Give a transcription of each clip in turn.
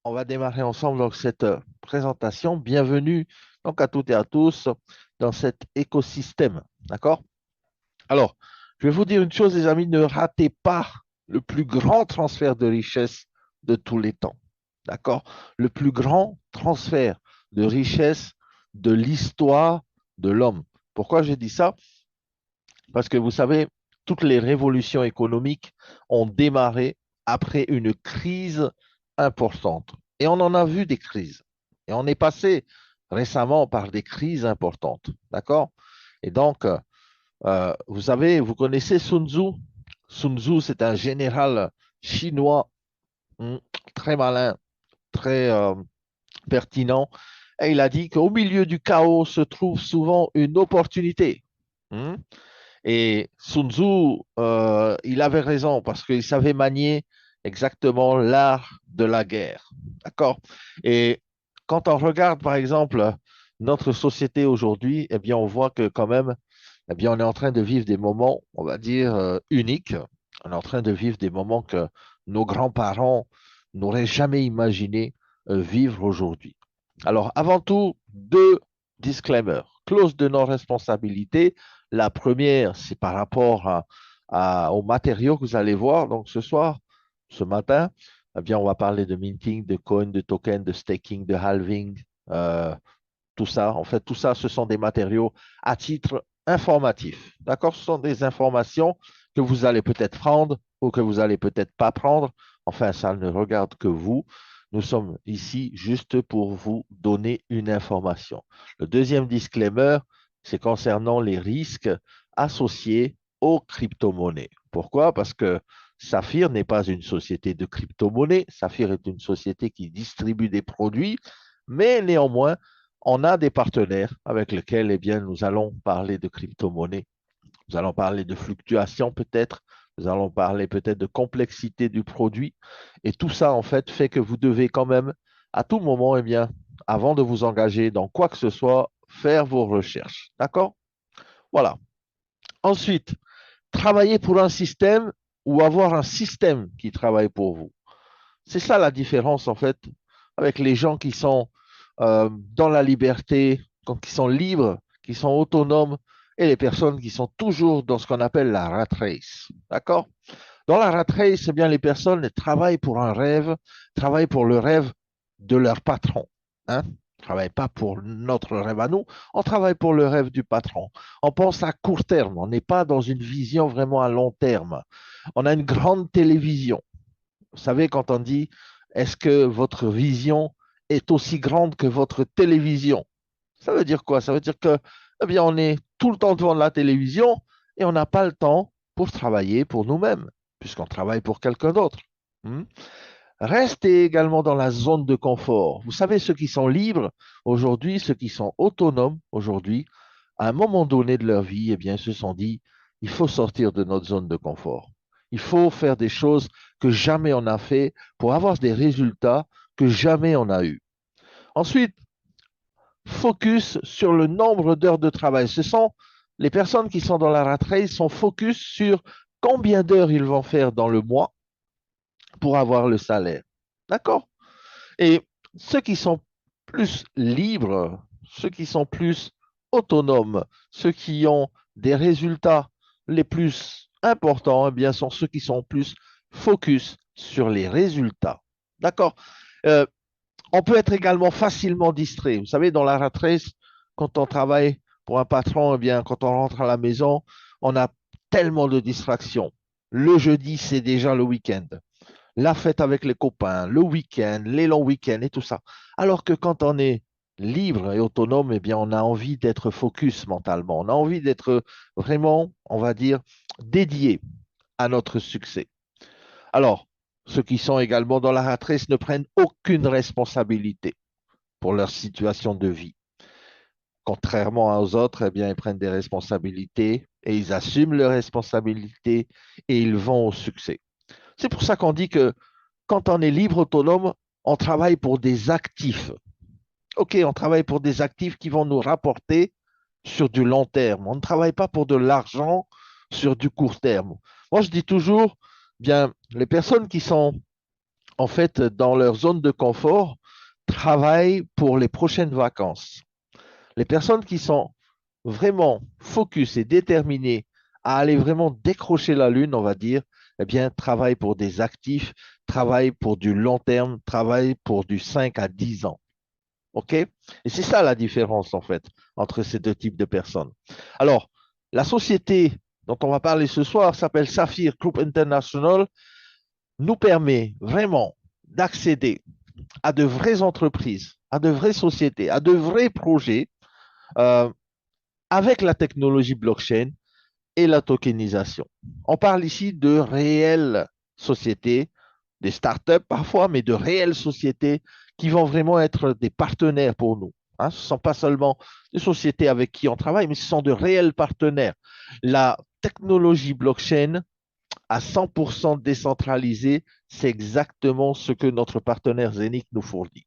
On va démarrer ensemble donc cette présentation. Bienvenue donc à toutes et à tous dans cet écosystème. D'accord? Alors, je vais vous dire une chose, les amis, ne ratez pas le plus grand transfert de richesse de tous les temps. D'accord? Le plus grand transfert de richesse de l'histoire de l'homme. Pourquoi je dis ça? Parce que vous savez, toutes les révolutions économiques ont démarré après une crise importante. Et on en a vu des crises. Et on est passé récemment par des crises importantes. D'accord? Et donc, vous savez, vous connaissez Sun Tzu? Sun Tzu, c'est un général chinois hmm, très malin, très pertinent. Et il a dit qu'au milieu du chaos se trouve souvent une opportunité. Hmm. Et Sun Tzu, il avait raison parce qu'il savait manier exactement l'art de la guerre. D'accord? Et quand on regarde, par exemple, notre société aujourd'hui, eh bien, on voit que quand même, eh bien, on est en train de vivre des moments, on va dire, uniques. On est en train de vivre des moments que nos grands-parents n'auraient jamais imaginé vivre aujourd'hui. Alors, avant tout, deux disclaimers. Clause de non-responsabilité. La première, c'est par rapport aux matériaux que vous allez voir. Donc, ce soir, ce matin, eh bien, on va parler de minting, de coin, de token, de staking, de halving, euh, tout ça. En fait, tout ça, ce sont des matériaux à titre informatif. D'accord? Ce sont des informations que vous allez peut-être prendre ou que vous allez peut-être pas prendre. Enfin, ça ne regarde que vous. Nous sommes ici juste pour vous donner une information. Le deuxième disclaimer, c'est concernant les risques associés aux crypto-monnaies. Pourquoi? Parce que Saphir n'est pas une société de crypto-monnaie. Saphir est une société qui distribue des produits, mais néanmoins, on a des partenaires avec lesquels eh bien, nous allons parler de crypto-monnaie. Nous allons parler de fluctuation peut-être. Nous allons parler peut-être de complexité du produit. Et tout ça, en fait, fait que vous devez quand même, à tout moment, eh bien, avant de vous engager dans quoi que ce soit, faire vos recherches. D'accord? Voilà. Ensuite, travailler pour un système ou avoir un système qui travaille pour vous. C'est ça la différence, en fait, avec les gens qui sont dans la liberté, qui sont libres, qui sont autonomes, et les personnes qui sont toujours dans ce qu'on appelle la rat race. D'accord? Dans la rat race, eh bien, les personnes elles travaillent pour un rêve, travaillent pour le rêve de leur patron. Hein? On ne travaille pas pour notre rêve à nous, on travaille pour le rêve du patron. On pense à court terme, on n'est pas dans une vision vraiment à long terme. On a une grande télévision. Vous savez, quand on dit est-ce que votre vision est aussi grande que votre télévision? Ça veut dire quoi? Ça veut dire que, eh bien, on est tout le temps devant la télévision et on n'a pas le temps pour travailler pour nous-mêmes, puisqu'on travaille pour quelqu'un d'autre. Hmm. Restez également dans la zone de confort. Vous savez, ceux qui sont libres aujourd'hui, ceux qui sont autonomes aujourd'hui, à un moment donné de leur vie, eh bien, se sont dit, il faut sortir de notre zone de confort. Il faut faire des choses que jamais on a fait pour avoir des résultats que jamais on a eu. Ensuite, focus sur le nombre d'heures de travail. Ce sont les personnes qui sont dans la rat race sont focus sur combien d'heures ils vont faire dans le mois pour avoir le salaire. D'accord? Et ceux qui sont plus libres, ceux qui sont plus autonomes, ceux qui ont des résultats les plus importants, eh bien, sont ceux qui sont plus focus sur les résultats. D'accord? Euh, on peut être également facilement distrait. Vous savez, dans la rat race, quand on travaille pour un patron, eh bien, quand on rentre à la maison, on a tellement de distractions. Le jeudi, c'est déjà le week-end. La fête avec les copains, le week-end, les longs week-ends et tout ça. Alors que quand on est libre et autonome, eh bien, on a envie d'être focus mentalement. On a envie d'être vraiment, on va dire, dédié à notre succès. Alors, ceux qui sont également dans la rat race ne prennent aucune responsabilité pour leur situation de vie. Contrairement aux autres, eh bien, ils prennent des responsabilités et ils assument leurs responsabilités et ils vont au succès. C'est pour ça qu'on dit que quand on est libre, autonome, on travaille pour des actifs. OK, on travaille pour des actifs qui vont nous rapporter sur du long terme. On ne travaille pas pour de l'argent sur du court terme. Moi, je dis toujours, bien, les personnes qui sont en fait, dans leur zone de confort, travaillent pour les prochaines vacances. Les personnes qui sont vraiment focus et déterminées à aller vraiment décrocher la lune, on va dire, eh bien, travaillent pour des actifs, travaillent pour du long terme, travaillent pour du 5 à 10 ans. OK? Et c'est ça la différence, en fait, entre ces deux types de personnes. Alors, la société dont on va parler ce soir s'appelle Saphir Group International, nous permet vraiment d'accéder à de vraies entreprises, à de vraies sociétés, à de vrais projets euh, avec la technologie blockchain et la tokenisation. On parle ici de réelles sociétés, des startups parfois, mais de réelles sociétés qui vont vraiment être des partenaires pour nous. Hein. Ce ne sont pas seulement des sociétés avec qui on travaille, mais ce sont de réels partenaires. La technologie blockchain à 100% décentralisée, c'est exactement ce que notre partenaire Zenith nous fournit.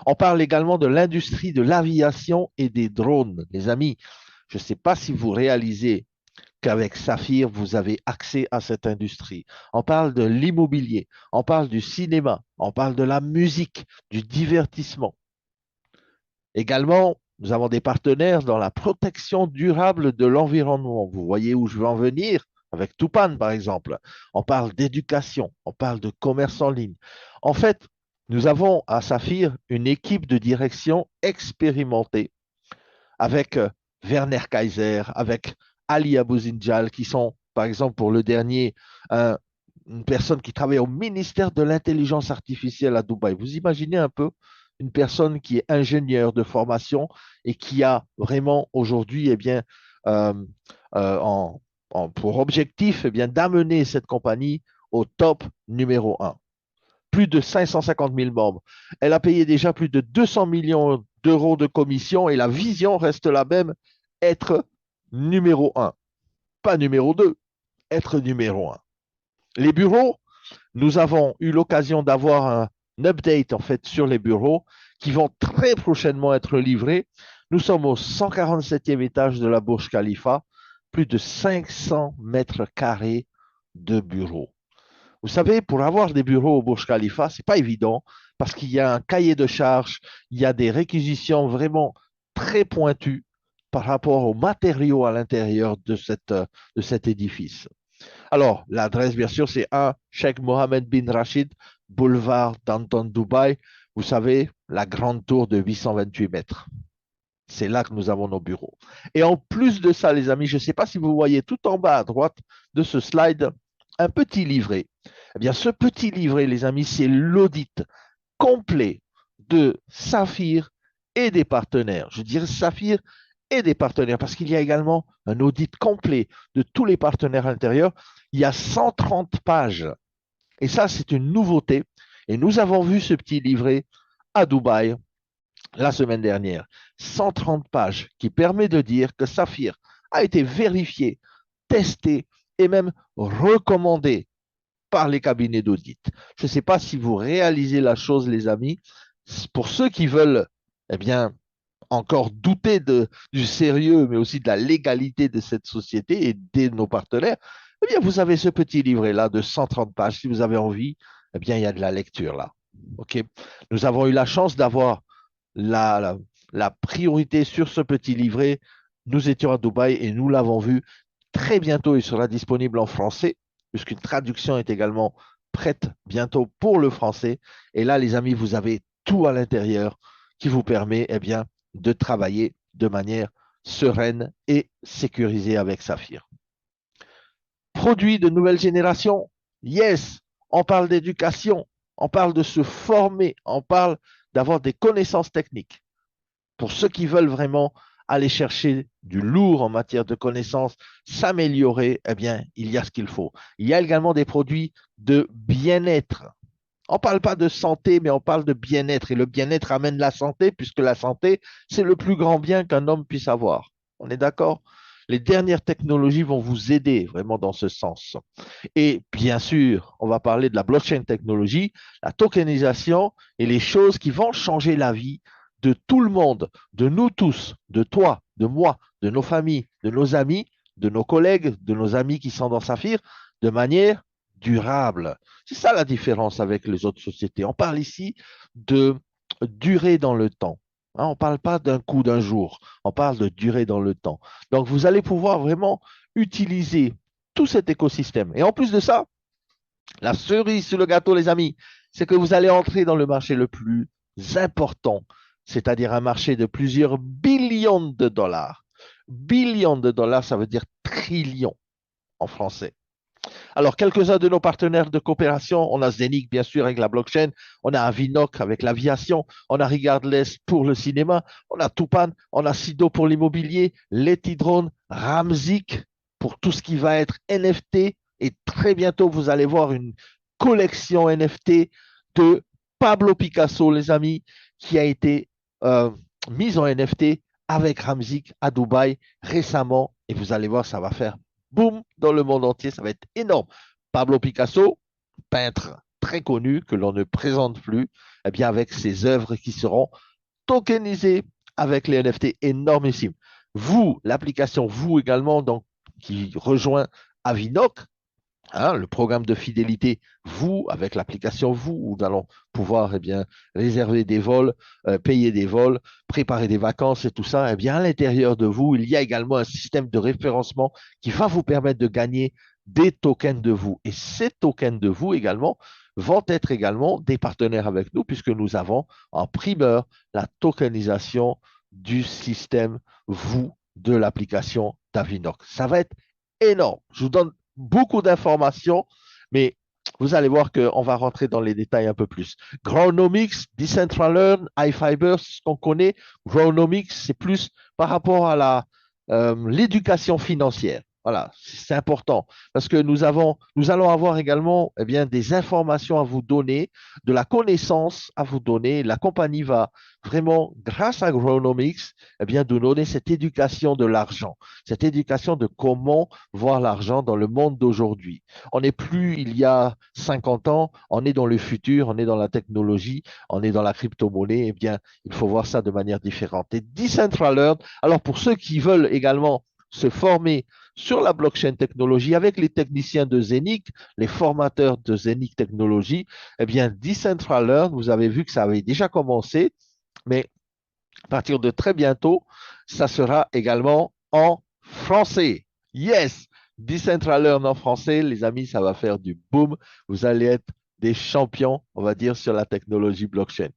On parle également de l'industrie de l'aviation et des drones. Les amis, je ne sais pas si vous réalisez qu'avec Saphir, vous avez accès à cette industrie. On parle de l'immobilier, on parle du cinéma, on parle de la musique, du divertissement. Également, nous avons des partenaires dans la protection durable de l'environnement. Vous voyez où je veux en venir avec Tupan, par exemple. On parle d'éducation, on parle de commerce en ligne. En fait, nous avons à Saphir une équipe de direction expérimentée avec Werner Kaiser, avec Ali Abouzinjal, qui sont, par exemple, pour le dernier, une personne qui travaille au ministère de l'Intelligence artificielle à Dubaï. Vous imaginez un peu une personne qui est ingénieure de formation et qui a vraiment aujourd'hui, eh bien, euh, pour objectif, eh bien, d'amener cette compagnie au top numéro un. Plus de 550 000 membres. Elle a payé déjà plus de 200 millions d'euros de commission et la vision reste la même, être numéro un. Pas numéro 2, être numéro un. Les bureaux, nous avons eu l'occasion d'avoir un update en fait sur les bureaux qui vont très prochainement être livrés. Nous sommes au 147e étage de la Burj Khalifa, plus de 500 mètres carrés de bureaux. Vous savez, pour avoir des bureaux au Burj Khalifa, c'est pas évident parce qu'il y a un cahier de charges, il y a des réquisitions vraiment très pointues par rapport aux matériaux à l'intérieur de cet édifice. Alors, l'adresse, bien sûr, c'est 1 Sheikh Mohammed bin Rachid, boulevard Downtown Dubaï. Vous savez, la grande tour de 828 mètres. C'est là que nous avons nos bureaux. Et en plus de ça, les amis, je ne sais pas si vous voyez tout en bas à droite de ce slide un petit livret. Eh bien, ce petit livret, les amis, c'est l'audit complet de Saphir et des partenaires. Je dirais Saphir et des partenaires parce qu'il y a également un audit complet de tous les partenaires intérieurs. Il y a 130 pages. Et ça, c'est une nouveauté. Et nous avons vu ce petit livret à Dubaï la semaine dernière. 130 pages qui permet de dire que Saphir a été vérifié, testé et même recommandé par les cabinets d'audit. Je ne sais pas si vous réalisez la chose, les amis. Pour ceux qui veulent, eh bien, encore douter du sérieux, mais aussi de la légalité de cette société et de nos partenaires, eh bien, vous avez ce petit livret-là de 130 pages. Si vous avez envie, eh bien, il y a de la lecture là. OK? Nous avons eu la chance d'avoir la, la, la priorité sur ce petit livret. Nous étions à Dubaï et nous l'avons vu. Très bientôt, il sera disponible en français, puisqu'une traduction est également prête bientôt pour le français. Et là, les amis, vous avez tout à l'intérieur qui vous permet eh bien, de travailler de manière sereine et sécurisée avec Saphir. Produits de nouvelle génération, yes, on parle d'éducation, on parle de se former, on parle d'avoir des connaissances techniques. Pour ceux qui veulent vraiment aller chercher du lourd en matière de connaissances, s'améliorer, eh bien, il y a ce qu'il faut. Il y a également des produits de bien-être. On ne parle pas de santé, mais on parle de bien-être. Et le bien-être amène la santé, puisque la santé, c'est le plus grand bien qu'un homme puisse avoir. On est d'accord? Les dernières technologies vont vous aider vraiment dans ce sens. Et bien sûr, on va parler de la blockchain technologie, la tokenisation et les choses qui vont changer la vie de tout le monde, de nous tous, de toi, de moi, de nos familles, de nos amis, de nos collègues, de nos amis qui sont dans Saphir, de manière durable. C'est ça la différence avec les autres sociétés. On parle ici de durée dans le temps. Hein, on ne parle pas d'un coup d'un jour, on parle de durée dans le temps. Donc, vous allez pouvoir vraiment utiliser tout cet écosystème. Et en plus de ça, la cerise sur le gâteau, les amis, c'est que vous allez entrer dans le marché le plus important, c'est-à-dire un marché de plusieurs billions de dollars. Billions de dollars, ça veut dire trillions en français. Alors, quelques-uns de nos partenaires de coopération, on a Zenic, bien sûr, avec la blockchain, on a Avinoc avec l'aviation, on a Regardless pour le cinéma, on a Tupan, on a Sido pour l'immobilier, Letidrone, Ramzik pour tout ce qui va être NFT. Et très bientôt, vous allez voir une collection NFT de Pablo Picasso, les amis, qui a été mise en NFT avec Ramzik à Dubaï récemment. Et vous allez voir, ça va faire boum dans le monde entier, ça va être énorme. Pablo Picasso, peintre très connu que l'on ne présente plus, eh bien avec ses œuvres qui seront tokenisées avec les NFT énormissimes. Vous, l'application Vous également, donc, qui rejoint Avinoc, hein, le programme de fidélité Vous, avec l'application Vous, où nous allons pouvoir bien, réserver des vols, payer des vols, préparer des vacances et tout ça, eh bien, à l'intérieur de Vous, il y a également un système de référencement qui va vous permettre de gagner des tokens de Vous. Et ces tokens de Vous également vont être également des partenaires avec nous, puisque nous avons en primeur la tokenisation du système Vous de l'application d'Avinoc. Ça va être énorme. Je vous donne beaucoup d'informations, mais vous allez voir qu'on va rentrer dans les détails un peu plus. Gronomics, Decentraland, iFiber, c'est ce qu'on connaît. Gronomics, c'est plus par rapport à l'éducation financière. Voilà, c'est important parce que nous allons avoir également bien, des informations à vous donner, de la connaissance à vous donner. La compagnie va vraiment, grâce à Gronomics, bien, nous donner cette éducation de l'argent, cette éducation de comment voir l'argent dans le monde d'aujourd'hui. On n'est plus il y a 50 ans, on est dans le futur, on est dans la technologie, on est dans la crypto-monnaie. Eh bien, il faut voir ça de manière différente. Et Decentraland, alors pour ceux qui veulent également se former sur la blockchain technologie avec les techniciens de Zenic, les formateurs de Zenic Technologies, eh bien, Decentraland, vous avez vu que ça avait déjà commencé, mais à partir de très bientôt, ça sera également en français. Yes! Decentraland en français, les amis, ça va faire du boom. Vous allez être des champions, on va dire, sur la technologie blockchain.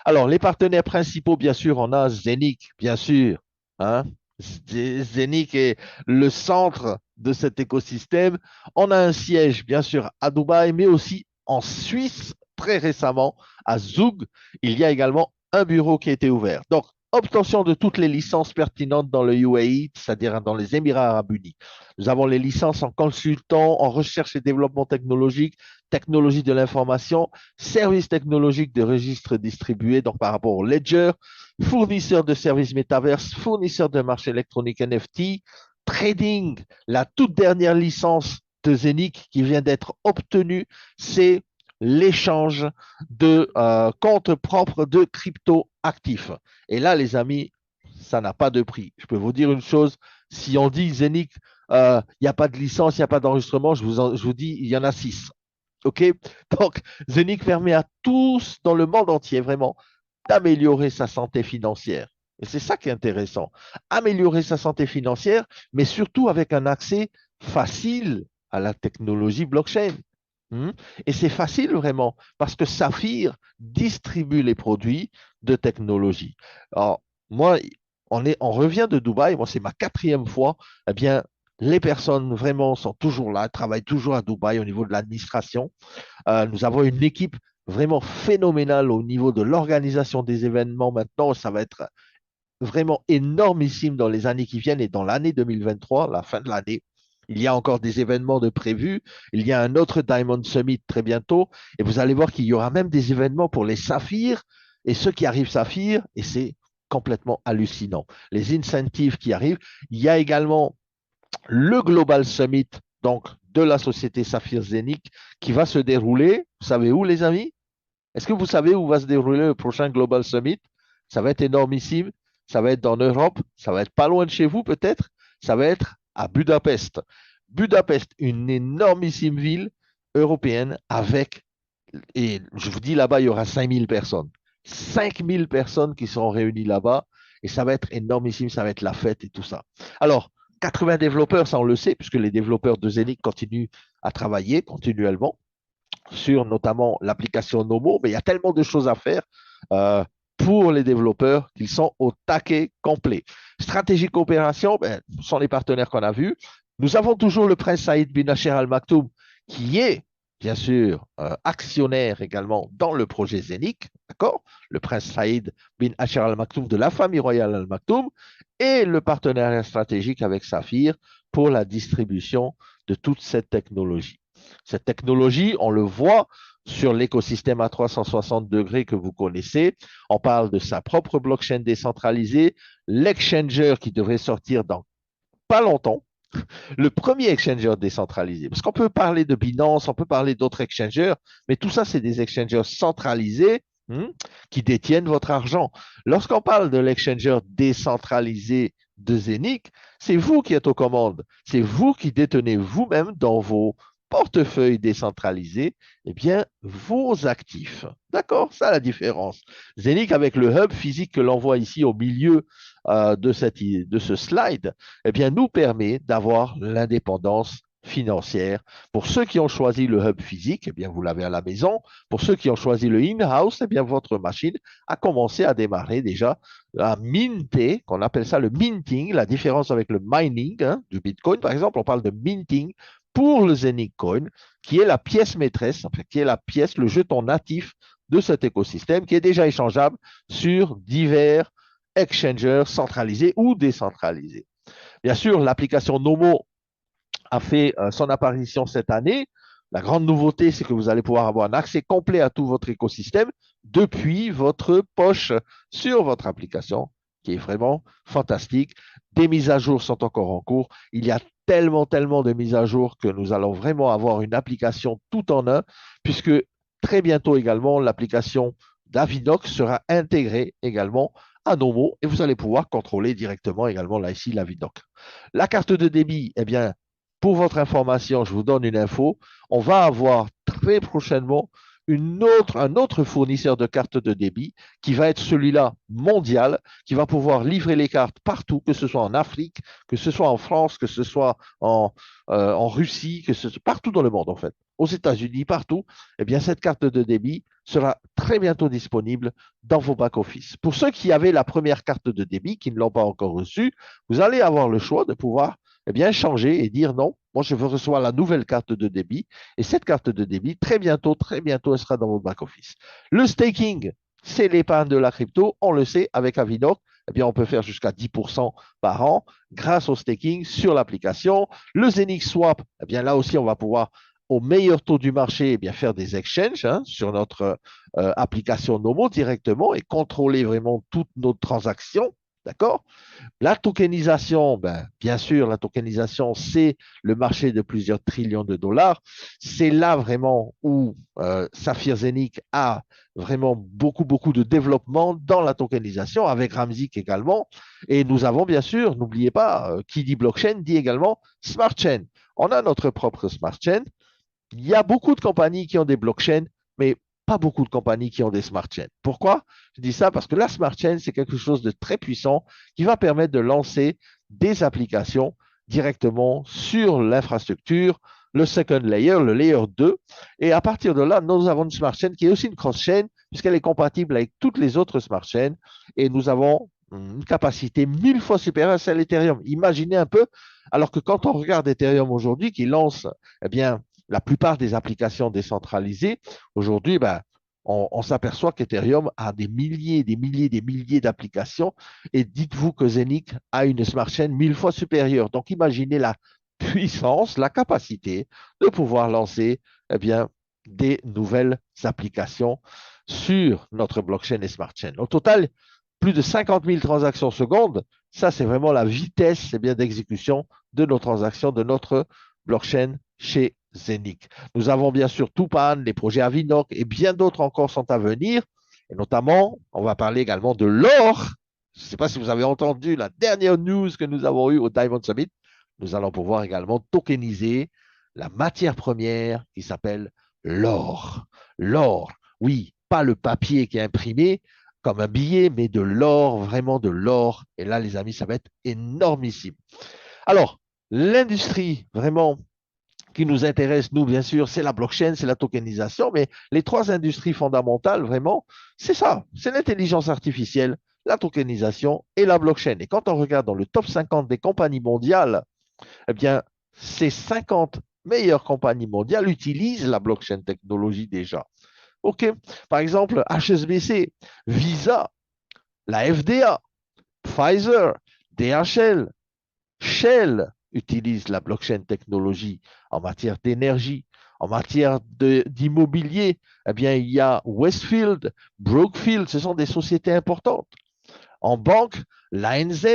Alors, les partenaires principaux, bien sûr, on a Zenic, bien sûr. Hein? Zenic est le centre de cet écosystème. On a un siège, bien sûr, à Dubaï, mais aussi en Suisse, très récemment, à Zug. Il y a également un bureau qui a été ouvert. Donc, obtention de toutes les licences pertinentes dans le UAE, c'est-à-dire dans les Émirats arabes unis. Nous avons les licences en consultant, en recherche et développement technologique, technologie de l'information, services technologiques de registres distribués, donc par rapport au Ledger, fournisseur de services métaverse, fournisseur de marché électronique NFT, trading, la toute dernière licence de Zenic qui vient d'être obtenue, c'est l'échange de comptes propres de crypto-actifs. Et là, les amis, ça n'a pas de prix. Je peux vous dire une chose, si on dit Zenic, il n'y a pas de licence, il n'y a pas d'enregistrement, je vous dis, il y en a 6. OK? Donc, Zenic permet à tous dans le monde entier, vraiment, d'améliorer sa santé financière. Et c'est ça qui est intéressant. Améliorer sa santé financière, mais surtout avec un accès facile à la technologie blockchain. Hmm. Et c'est facile vraiment parce que Saphir distribue les produits de technologie. Alors, moi, on revient de Dubaï, moi, c'est ma quatrième fois. Eh bien, les personnes vraiment sont toujours là, travaillent toujours à Dubaï au niveau de l'administration. Nous avons une équipe vraiment phénoménale au niveau de l'organisation des événements maintenant. Ça va être vraiment énormissime dans les années qui viennent et dans l'année 2023, la fin de l'année. Il y a encore des événements de prévus. Il y a un autre Diamond Summit très bientôt. Et vous allez voir qu'il y aura même des événements pour les saphirs et ceux qui arrivent saphir. Et c'est complètement hallucinant. Les incentives qui arrivent. Il y a également le Global Summit, donc de la société Saphir Zenic, qui va se dérouler. Vous savez où, les amis? Est-ce que vous savez où va se dérouler le prochain Global Summit? Ça va être énormissime. Ça va être dans l'Europe. Ça va être pas loin de chez vous, peut-être. Ça va être à Budapest. Budapest, une énormissime ville. européenne avec, et je vous dis là-bas, il y aura 5000 personnes. 5000 personnes qui seront réunies là-bas et ça va être énormissime, ça va être la fête et tout ça. Alors, 80 développeurs, ça on le sait, puisque les développeurs de Zenith continuent à travailler continuellement sur notamment l'application Nomo, mais il y a tellement de choses à faire euh, pour les développeurs qu'ils sont au taquet complet. Stratégie coopération, ben, sont les partenaires qu'on a vus. Nous avons toujours le prince Saïd bin Nasser Al Maktoum, qui est bien sûr actionnaire également dans le projet Zénith, d'accord? Le prince Saïd bin Nasser Al Maktoum de la famille royale Al Maktoum et le partenariat stratégique avec Saphir pour la distribution de toute cette technologie. Cette technologie, on le voit sur l'écosystème à 360 degrés que vous connaissez. On parle de sa propre blockchain décentralisée, l'exchanger qui devrait sortir dans pas longtemps, le premier exchanger décentralisé. Parce qu'on peut parler de Binance, on peut parler d'autres exchangers, mais tout ça, c'est des exchangers centralisés qui détiennent votre argent. Lorsqu'on parle de l'exchanger décentralisé de Zenic, c'est vous qui êtes aux commandes. C'est vous qui détenez vous-même dans vos portefeuilles décentralisés, eh bien, vos actifs. D'accord? Ça, la différence. Zenic, avec le hub physique que l'on voit ici au milieu de ce slide, eh bien, nous permet d'avoir l'indépendance financière. Pour ceux qui ont choisi le hub physique, eh bien, vous l'avez à la maison. Pour ceux qui ont choisi le in-house, eh bien, votre machine a commencé à démarrer déjà à minter, qu'on appelle ça le minting, la différence avec le mining du Bitcoin. Par exemple, on parle de minting pour le Zenith Coin, qui est la pièce maîtresse, enfin, qui est la pièce, le jeton natif de cet écosystème, qui est déjà échangeable sur divers exchangers centralisés ou décentralisés. Bien sûr, l'application Nomo a fait son apparition cette année. La grande nouveauté, c'est que vous allez pouvoir avoir un accès complet à tout votre écosystème depuis votre poche sur votre application, qui est vraiment fantastique. Des mises à jour sont encore en cours. Il y a tellement de mises à jour que nous allons vraiment avoir une application tout en un, puisque très bientôt également, l'application d'Avinox sera intégrée également à Nomo et vous allez pouvoir contrôler directement également là ici l'Avinox. La carte de débit, eh bien, pour votre information, je vous donne une info. On va avoir très prochainement un autre fournisseur de cartes de débit qui va être celui-là mondial, qui va pouvoir livrer les cartes partout, que ce soit en Afrique, que ce soit en France, que ce soit en Russie, que ce soit partout dans le monde en fait, aux États-Unis, partout. Eh bien, cette carte de débit sera très bientôt disponible dans vos back-office. Pour ceux qui avaient la première carte de débit, qui ne l'ont pas encore reçue, vous allez avoir le choix de pouvoir eh bien, changer et dire non, moi je veux recevoir la nouvelle carte de débit et cette carte de débit, très bientôt, elle sera dans votre back-office. Le staking, c'est l'épargne de la crypto, on le sait, avec Avinoc, eh bien, on peut faire jusqu'à 10% par an grâce au staking sur l'application. Le Zenith Swap, eh bien, là aussi, on va pouvoir au meilleur taux du marché, eh bien, faire des exchanges sur notre application Nomo directement et contrôler vraiment toutes nos transactions. D'accord? La tokenisation, ben, bien sûr, la tokenisation, c'est le marché de plusieurs trillions de dollars. C'est là vraiment où Saphir Zenith a vraiment beaucoup de développement dans la tokenisation, avec Ramzik également. Et nous avons bien sûr, n'oubliez pas, qui dit blockchain dit également smart chain. On a notre propre smart chain. Il y a beaucoup de compagnies qui ont des blockchains, mais pas beaucoup de compagnies qui ont des smart chains. Pourquoi? Je dis ça parce que la smart chain, c'est quelque chose de très puissant qui va permettre de lancer des applications directement sur l'infrastructure, le second layer, le layer 2. Et à partir de là, nous avons une smart chain qui est aussi une cross-chain puisqu'elle est compatible avec toutes les autres smart chains et nous avons une capacité 1000 fois supérieure à celle d'Ethereum. Imaginez un peu, alors que quand on regarde Ethereum aujourd'hui qui lance, eh bien, la plupart des applications décentralisées, aujourd'hui, ben, on s'aperçoit qu'Ethereum a des milliers d'applications. Et dites-vous que Zenith a une smart chain 1000 fois supérieure. Donc, imaginez la puissance, la capacité de pouvoir lancer eh bien, des nouvelles applications sur notre blockchain et smart chain. Au total, plus de 50 000 transactions secondes. Ça, c'est vraiment la vitesse eh bien, d'exécution de nos transactions, de notre blockchain chez Zenith. Nous avons bien sûr Tupan, les projets Avinoc et bien d'autres encore sont à venir. Et notamment, on va parler également de l'or. Je ne sais pas si vous avez entendu la dernière news que nous avons eue au Diamond Summit. Nous allons pouvoir également tokeniser la matière première qui s'appelle l'or. L'or, oui, pas le papier qui est imprimé comme un billet, mais de l'or, vraiment de l'or. Et là, les amis, ça va être énormissime. Alors, l'industrie vraiment qui nous intéresse, nous, bien sûr, c'est la blockchain, c'est la tokenisation, mais les trois industries fondamentales, vraiment, c'est ça, c'est l'intelligence artificielle, la tokenisation et la blockchain. Et quand on regarde dans le top 50 des compagnies mondiales, eh bien, ces 50 meilleures compagnies mondiales utilisent la blockchain technologie déjà. OK? Par exemple, HSBC, Visa, la FDA, Pfizer, DHL, Shell utilise la blockchain technologie en matière d'énergie, en matière d'immobilier. Eh bien, il y a Westfield, Brookfield, ce sont des sociétés importantes. En banque, l'ANZ,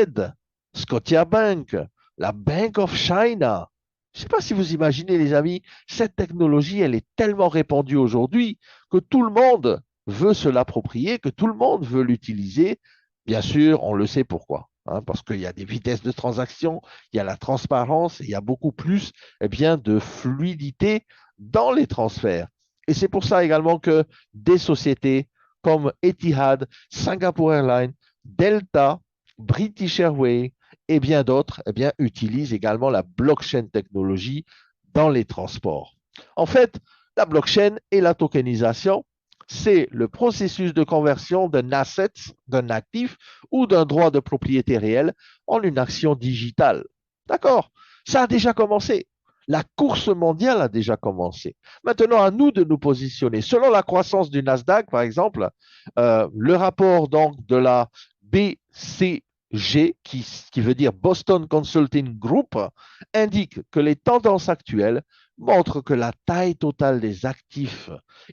Scotiabank, la Bank of China. Je ne sais pas si vous imaginez, les amis, cette technologie, elle est tellement répandue aujourd'hui que tout le monde veut se l'approprier, que tout le monde veut l'utiliser. Bien sûr, on le sait pourquoi. Hein, parce qu'il y a des vitesses de transaction, il y a la transparence, il y a beaucoup plus bien, de fluidité dans les transferts. Et c'est pour ça également que des sociétés comme Etihad, Singapore Airlines, Delta, British Airways et bien d'autres utilisent également la blockchain technologie dans les transports. En fait, la blockchain et la tokenisation, c'est le processus de conversion d'un asset, d'un actif ou d'un droit de propriété réel en une action digitale. D'accord? Ça a déjà commencé. La course mondiale a déjà commencé. Maintenant, à nous de nous positionner. Selon la croissance du Nasdaq, par exemple, le rapport donc de la BCG, qui veut dire Boston Consulting Group, indique que les tendances actuelles montrent que la taille totale des actifs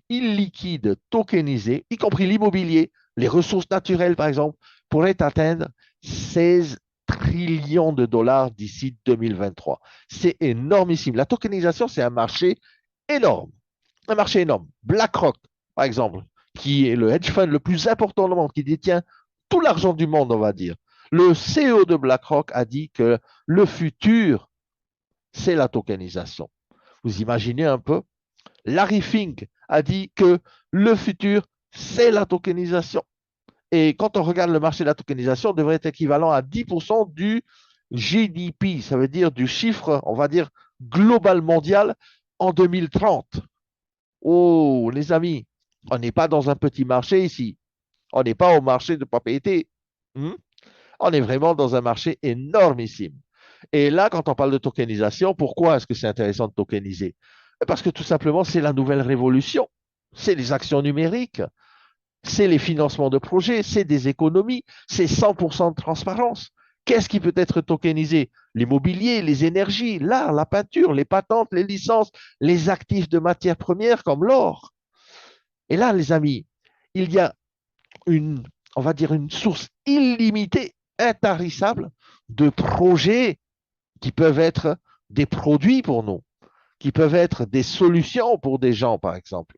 illiquides tokenisés, y compris l'immobilier, les ressources naturelles par exemple, pourrait atteindre 16 trillions de dollars d'ici 2023. C'est énormissime. La tokenisation, c'est un marché énorme. Un marché énorme. BlackRock, par exemple, qui est le hedge fund le plus important au monde, qui détient tout l'argent du monde, on va dire. Le CEO de BlackRock a dit que le futur, c'est la tokenisation. Vous imaginez un peu? Larry Fink a dit que le futur, c'est la tokenisation. Et quand on regarde le marché de la tokenisation, devrait être équivalent à 10% du GDP, ça veut dire du chiffre, on va dire, global mondial en 2030. Oh, les amis, on n'est pas dans un petit marché ici. On n'est pas au marché de propriété. Hmm? On est vraiment dans un marché énormissime. Et là, quand on parle de tokenisation, pourquoi est-ce que c'est intéressant de tokeniser? Parce que tout simplement, c'est la nouvelle révolution. C'est les actions numériques, c'est les financements de projets, c'est des économies, c'est 100% de transparence. Qu'est-ce qui peut être tokenisé? L'immobilier, les énergies, l'art, la peinture, les patentes, les licences, les actifs de matières premières comme l'or. Et là, les amis, il y a une, on va dire, une source illimitée, intarissable de projets qui peuvent être des produits pour nous, qui peuvent être des solutions pour des gens, par exemple.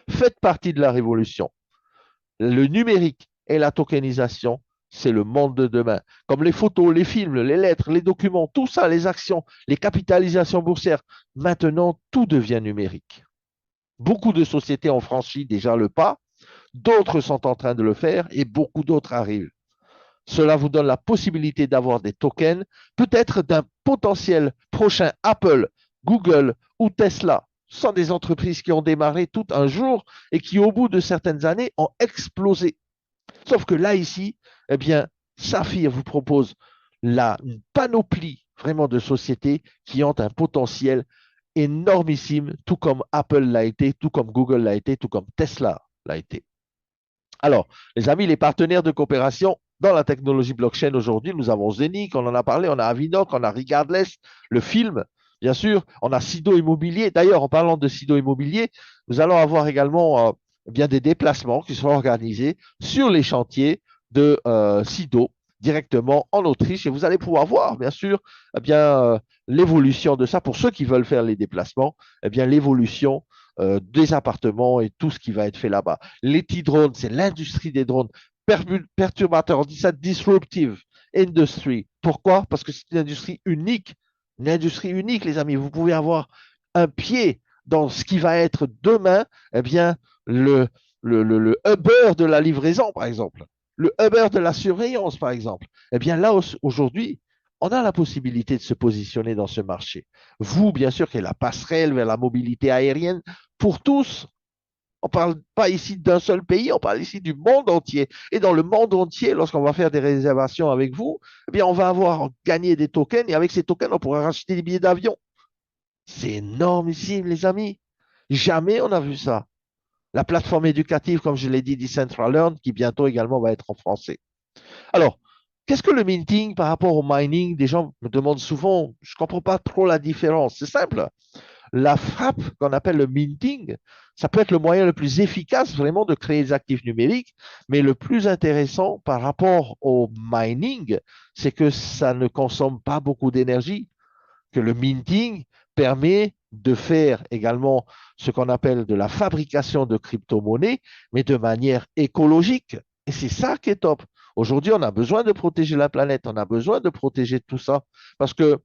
Faites partie de la révolution. Le numérique et la tokenisation, c'est le monde de demain. Comme les photos, les films, les lettres, les documents, tout ça, les actions, les capitalisations boursières, maintenant, tout devient numérique. Beaucoup de sociétés ont franchi déjà le pas, d'autres sont en train de le faire et beaucoup d'autres arrivent. Cela vous donne la possibilité d'avoir des tokens, peut-être d'un potentiel prochain Apple, Google ou Tesla. Ce sont des entreprises qui ont démarré tout un jour et qui, au bout de certaines années, ont explosé. Sauf que là, ici, eh bien, Saphir vous propose une panoplie vraiment de sociétés qui ont un potentiel énormissime, tout comme Apple l'a été, tout comme Google l'a été, tout comme Tesla l'a été. Alors, les amis, les partenaires de coopération dans la technologie blockchain aujourd'hui, nous avons Zenic, on en a parlé, on a Avinoc, on a Regardless, le film, bien sûr, on a Sido Immobilier. D'ailleurs, en parlant de Sido Immobilier, nous allons avoir également bien des déplacements qui seront organisés sur les chantiers de Sido directement en Autriche et vous allez pouvoir voir, bien sûr, l'évolution de ça pour ceux qui veulent faire les déplacements, l'évolution des appartements et tout ce qui va être fait là-bas. Les T-drones, c'est l'industrie des drones perturbateurs. On dit ça disruptive industry. Pourquoi? Parce que c'est une industrie unique Une industrie unique, les amis. Vous pouvez avoir un pied dans ce qui va être demain, eh bien, le, le Uber de la livraison, par exemple, le Uber de la surveillance, par exemple. Eh bien, là, aujourd'hui, on a la possibilité de se positionner dans ce marché. Vous, bien sûr, qui est la passerelle vers la mobilité aérienne pour tous. On ne parle pas ici d'un seul pays, on parle ici du monde entier. Et dans le monde entier, lorsqu'on va faire des réservations avec vous, eh bien, on va avoir gagné des tokens et avec ces tokens, on pourra racheter des billets d'avion. C'est énormissime, les amis. Jamais on a vu ça. La plateforme éducative, comme je l'ai dit, Decentraland, qui bientôt également va être en français. Alors, qu'est-ce que le minting par rapport au mining? Des gens me demandent souvent, je ne comprends pas trop la différence. C'est simple. La frappe qu'on appelle le minting, ça peut être le moyen le plus efficace vraiment de créer des actifs numériques, mais le plus intéressant par rapport au mining, c'est que ça ne consomme pas beaucoup d'énergie, que le minting permet de faire également ce qu'on appelle de la fabrication de crypto-monnaies, mais de manière écologique. Et c'est ça qui est top. Aujourd'hui, on a besoin de protéger la planète, on a besoin de protéger tout ça, parce que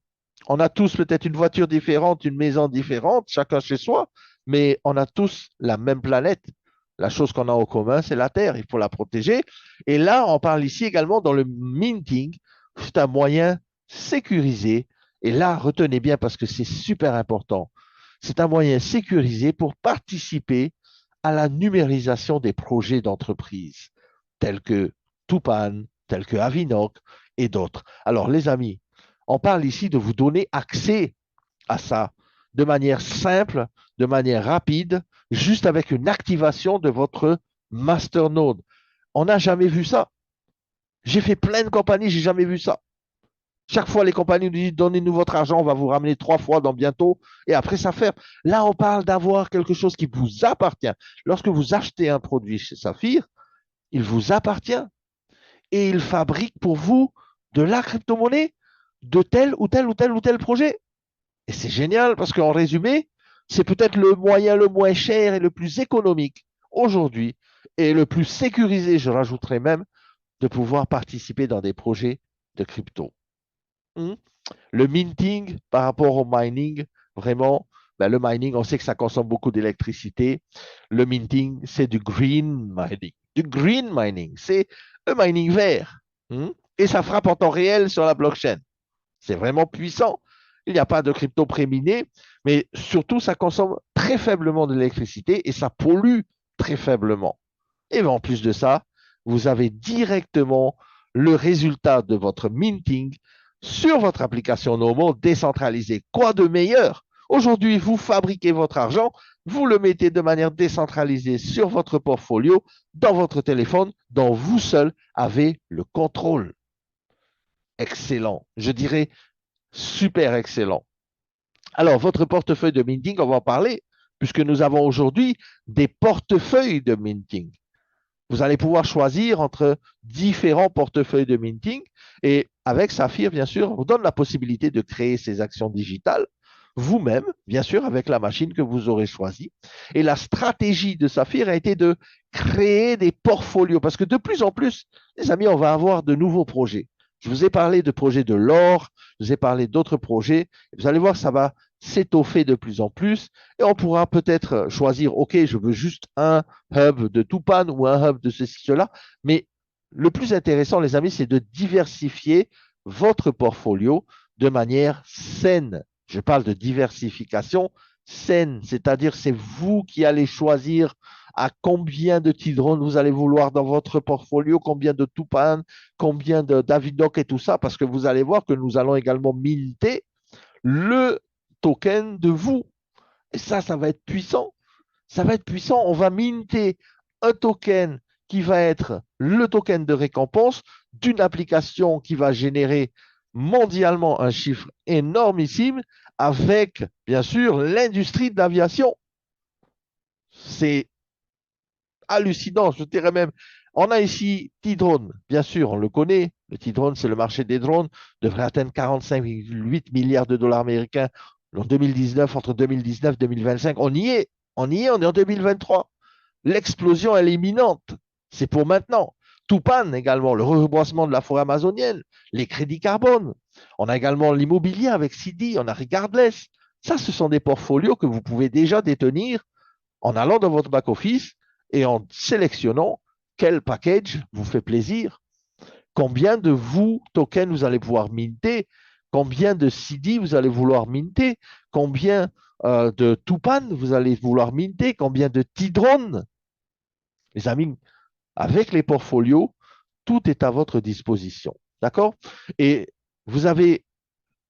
on a tous peut-être une voiture différente, une maison différente, chacun chez soi, mais on a tous la même planète. La chose qu'on a en commun, c'est la Terre. Il faut la protéger. Et là, on parle ici également dans le minting. C'est un moyen sécurisé. Et là, retenez bien parce que c'est super important. C'est un moyen sécurisé pour participer à la numérisation des projets d'entreprise, tels que Tupan, tels que Avinoc et d'autres. Alors, les amis, on parle ici de vous donner accès à ça de manière simple, de manière rapide, juste avec une activation de votre masternode. On n'a jamais vu ça. J'ai fait plein de compagnies, j'ai jamais vu ça. Chaque fois, les compagnies nous disent donnez-nous votre argent, on va vous ramener 3 fois dans bientôt, et après ça ferme. Là, on parle d'avoir quelque chose qui vous appartient. Lorsque vous achetez un produit chez Saphir, il vous appartient et il fabrique pour vous de la crypto-monnaie de tel ou tel ou tel ou tel projet. Et c'est génial parce qu'en résumé, c'est peut-être le moyen le moins cher et le plus économique aujourd'hui et le plus sécurisé, je rajouterais même, de pouvoir participer dans des projets de crypto. Hmm. Le minting par rapport au mining, vraiment, ben, le mining, on sait que ça consomme beaucoup d'électricité. Le minting, c'est du green mining. Du green mining, c'est un mining vert. Hmm. Et ça frappe en temps réel sur la blockchain. C'est vraiment puissant. Il n'y a pas de crypto préminé, mais surtout, ça consomme très faiblement d'électricité et ça pollue très faiblement. Et en plus de ça, vous avez directement le résultat de votre minting sur votre application Nomo décentralisée. Quoi de meilleur? Aujourd'hui, vous fabriquez votre argent, vous le mettez de manière décentralisée sur votre portfolio, dans votre téléphone, dont vous seul avez le contrôle. Excellent. Je dirais super excellent. Alors, votre portefeuille de minting, on va en parler, puisque nous avons aujourd'hui des portefeuilles de minting. Vous allez pouvoir choisir entre différents portefeuilles de minting et avec Saphir, bien sûr, on vous donne la possibilité de créer ces actions digitales vous-même, bien sûr, avec la machine que vous aurez choisie. Et la stratégie de Saphir a été de créer des portfolios parce que de plus en plus, les amis, on va avoir de nouveaux projets. Je vous ai parlé de projets de l'or, je vous ai parlé d'autres projets. Vous allez voir, ça va s'étoffer de plus en plus et on pourra peut-être choisir, OK, je veux juste un hub de Tupan ou un hub de ceci, cela, mais le plus intéressant, les amis, c'est de diversifier votre portfolio de manière saine. Je parle de diversification saine, c'est-à-dire c'est vous qui allez choisir à combien de Tidron vous allez vouloir dans votre portfolio, combien de Tupan, combien de Davidoc et tout ça, parce que vous allez voir que nous allons également minter le token de vous. Et ça va être puissant. Ça va être puissant. On va minter un token qui va être le token de récompense d'une application qui va générer mondialement un chiffre énormissime avec, bien sûr, l'industrie de l'aviation. C'est hallucinant, je dirais même. On a ici T-Drone, bien sûr, on le connaît. Le T-Drone, c'est le marché des drones, devrait atteindre 45,8 milliards de dollars américains en 2019, entre 2019 et 2025. On y est, on est en 2023. L'explosion, elle est imminente. C'est pour maintenant. Tupan également, le reboisement de la forêt amazonienne, les crédits carbone. On a également l'immobilier avec CD, on a Regardless. Ça, ce sont des portfolios que vous pouvez déjà détenir en allant dans votre back-office et en sélectionnant quel package vous fait plaisir, combien de vous tokens vous allez pouvoir minter, combien de CD vous allez vouloir minter, combien de Tupan vous allez vouloir minter, combien de Tidron. Les amis, avec les portfolios, tout est à votre disposition. D'accord? Et vous avez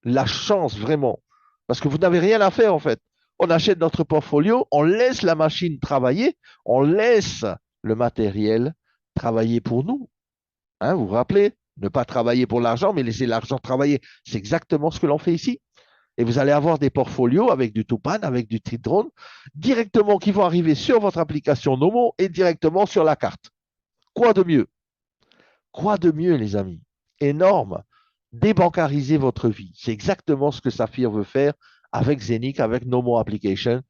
la chance vraiment, parce que vous n'avez rien à faire en fait. On achète notre portfolio, on laisse la machine travailler, on laisse le matériel travailler pour nous. Hein, vous vous rappelez? Ne pas travailler pour l'argent, mais laisser l'argent travailler. C'est exactement ce que l'on fait ici. Et vous allez avoir des portfolios avec du Tupan, avec du Tidron, directement qui vont arriver sur votre application Nomo et directement sur la carte. Quoi de mieux? Quoi de mieux, les amis? Énorme. Débancariser votre vie. C'est exactement ce que Saphir veut faire avec Zenic, avec Nomo Application,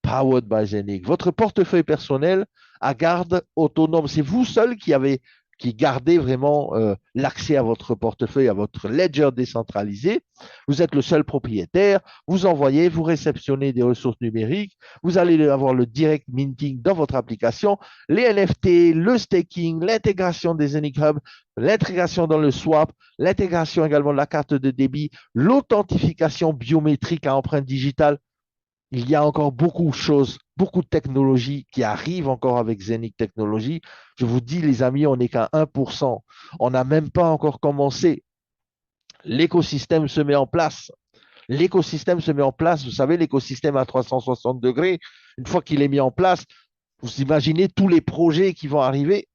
powered by Zenic. Votre portefeuille personnel à garde autonome. C'est vous seul qui gardez vraiment l'accès à votre portefeuille, à votre ledger décentralisé. Vous êtes le seul propriétaire. Vous envoyez, vous réceptionnez des ressources numériques. Vous allez avoir le direct minting dans votre application, les NFT, le staking, l'intégration des Zenic Hub, l'intégration dans le swap, l'intégration également de la carte de débit, l'authentification biométrique à empreinte digitale. Il y a encore beaucoup de choses, beaucoup de technologies qui arrivent encore avec Zenic Technologies. Je vous dis, les amis, on n'est qu'à 1%. On n'a même pas encore commencé. L'écosystème se met en place. L'écosystème se met en place. Vous savez, l'écosystème à 360 degrés, une fois qu'il est mis en place, vous imaginez tous les projets qui vont arriver.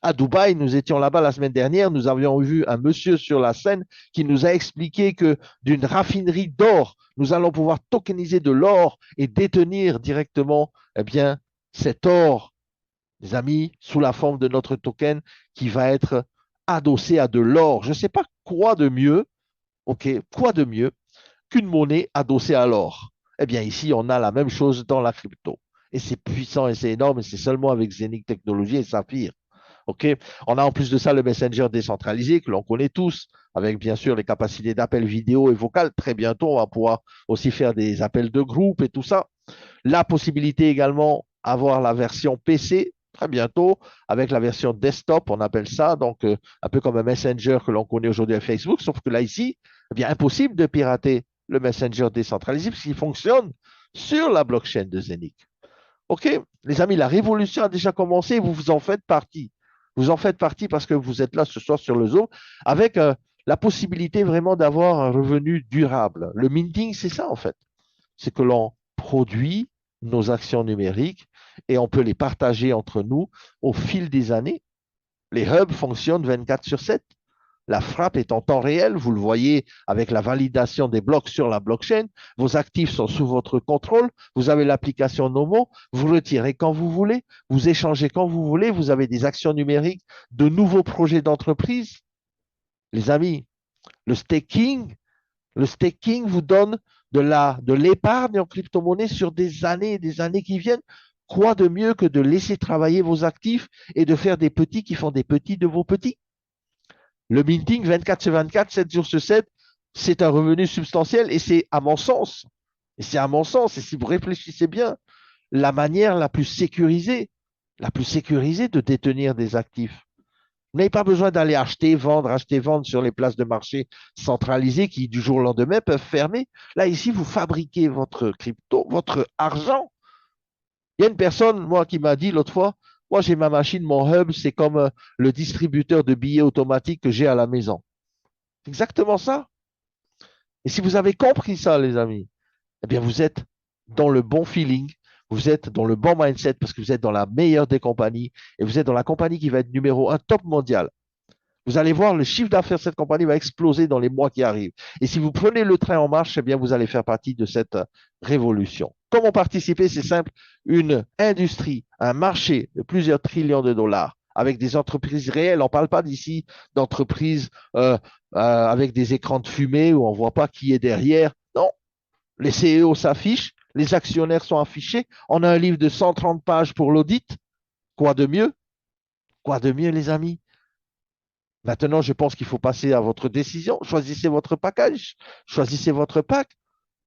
À Dubaï, nous étions là-bas la semaine dernière, nous avions vu un monsieur sur la scène qui nous a expliqué que d'une raffinerie d'or, nous allons pouvoir tokeniser de l'or et détenir directement eh bien, cet or, les amis, sous la forme de notre token qui va être adossé à de l'or. Je ne sais pas quoi de mieux, ok, quoi de mieux qu'une monnaie adossée à l'or. Eh bien, ici, on a la même chose dans la crypto. Et c'est puissant et c'est énorme, et c'est seulement avec Zenic Technologies et Saphir. OK? On a en plus de ça le Messenger décentralisé que l'on connaît tous, avec bien sûr les capacités d'appel vidéo et vocal. Très bientôt, on va pouvoir aussi faire des appels de groupe et tout ça. La possibilité également d'avoir la version PC, très bientôt, avec la version desktop, on appelle ça, donc un peu comme un Messenger que l'on connaît aujourd'hui à Facebook, sauf que là, ici, eh bien, impossible de pirater le Messenger décentralisé puisqu'il fonctionne sur la blockchain de Zenic. OK, les amis, la révolution a déjà commencé, vous vous en faites partie. Vous en faites partie parce que vous êtes là ce soir sur le Zoom avec la possibilité vraiment d'avoir un revenu durable. Le minting, c'est ça en fait. C'est que l'on produit nos actions numériques et on peut les partager entre nous au fil des années. Les hubs fonctionnent 24/7. La frappe est en temps réel, vous le voyez avec la validation des blocs sur la blockchain. Vos actifs sont sous votre contrôle. Vous avez l'application Nomo. Vous retirez quand vous voulez. Vous échangez quand vous voulez. Vous avez des actions numériques, de nouveaux projets d'entreprise. Les amis, le staking vous donne de l'épargne en crypto-monnaie sur des années et des années qui viennent. Quoi de mieux que de laisser travailler vos actifs et de faire des petits qui font des petits de vos petits? Le minting 24/24, 7 jours sur 7, c'est un revenu substantiel et c'est à mon sens, et si vous réfléchissez bien, la manière la plus sécurisée de détenir des actifs. Vous n'avez pas besoin d'aller acheter, vendre sur les places de marché centralisées qui, du jour au lendemain, peuvent fermer. Là, ici, vous fabriquez votre crypto, votre argent. Il y a une personne, moi, qui m'a dit l'autre fois, moi, j'ai ma machine, mon hub, c'est comme le distributeur de billets automatique que j'ai à la maison. C'est exactement ça. Et si vous avez compris ça, les amis, eh bien, vous êtes dans le bon feeling, vous êtes dans le bon mindset parce que vous êtes dans la meilleure des compagnies et vous êtes dans la compagnie qui va être numéro un top mondial. Vous allez voir, le chiffre d'affaires de cette compagnie va exploser dans les mois qui arrivent. Et si vous prenez le train en marche, eh bien, vous allez faire partie de cette révolution. Comment participer? C'est simple. Une industrie, un marché de plusieurs trillions de dollars avec des entreprises réelles. On ne parle pas d'ici d'entreprises avec des écrans de fumée où on ne voit pas qui est derrière. Non, les CEO s'affichent, les actionnaires sont affichés. On a un livre de 130 pages pour l'audit. Quoi de mieux? Quoi de mieux, les amis? Maintenant, je pense qu'il faut passer à votre décision. Choisissez votre package, choisissez votre pack.